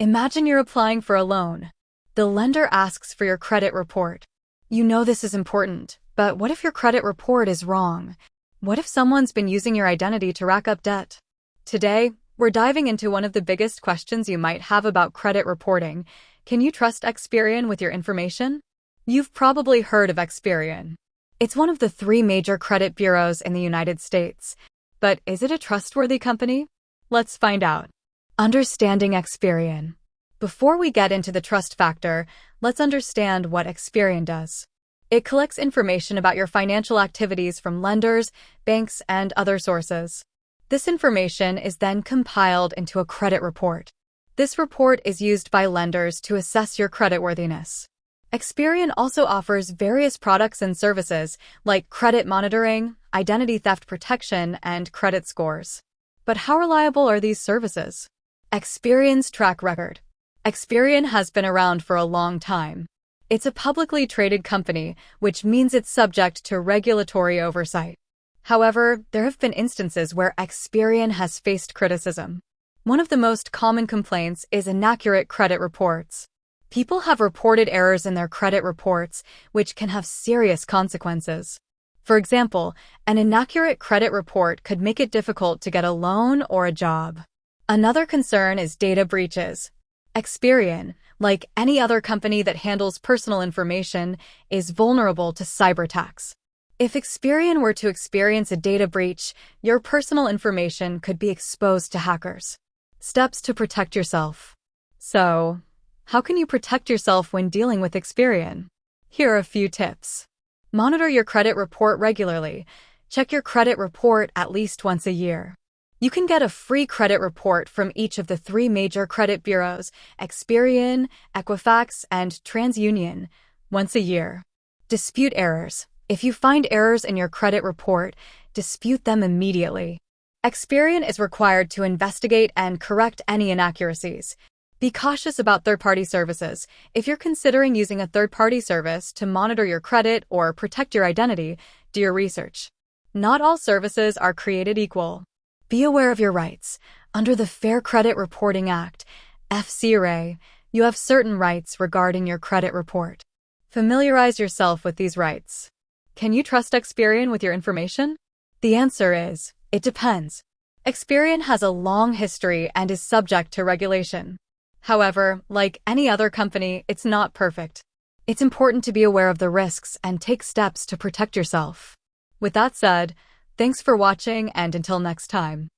Imagine you're applying for a loan. The lender asks for your credit report. You know this is important, but what if your credit report is wrong? What if someone's been using your identity to rack up debt? Today, we're diving into one of the biggest questions you might have about credit reporting. Can you trust Experian with your information? You've probably heard of Experian. It's one of the 3 major credit bureaus in the United States. But is it a trustworthy company? Let's find out. Understanding Experian. Before we get into the trust factor, let's understand what Experian does. It collects information about your financial activities from lenders, banks, and other sources. This information is then compiled into a credit report. This report is used by lenders to assess your creditworthiness. Experian also offers various products and services like credit monitoring, identity theft protection, and credit scores. But how reliable are these services? Experian's track record. Experian has been around for a long time. It's a publicly traded company, which means it's subject to regulatory oversight. However, there have been instances where Experian has faced criticism. One of the most common complaints is inaccurate credit reports. People have reported errors in their credit reports, which can have serious consequences. For example, an inaccurate credit report could make it difficult to get a loan or a job. Another concern is data breaches. Experian, like any other company that handles personal information, is vulnerable to cyber attacks. If Experian were to experience a data breach, your personal information could be exposed to hackers. Steps to protect yourself. So, how can you protect yourself when dealing with Experian? Here are a few tips. Monitor your credit report regularly. Check your credit report at least once a year. You can get a free credit report from each of the 3 major credit bureaus, Experian, Equifax, and TransUnion, once a year. Dispute errors. If you find errors in your credit report, dispute them immediately. Experian is required to investigate and correct any inaccuracies. Be cautious about third-party services. If you're considering using a third-party service to monitor your credit or protect your identity, do your research. Not all services are created equal. Be aware of your rights. Under the Fair Credit Reporting Act, FCRA, you have certain rights regarding your credit report. Familiarize yourself with these rights. Can you trust Experian with your information? The answer is, it depends. Experian has a long history and is subject to regulation. However, like any other company, it's not perfect. It's important to be aware of the risks and take steps to protect yourself. With that said, thanks for watching, and until next time.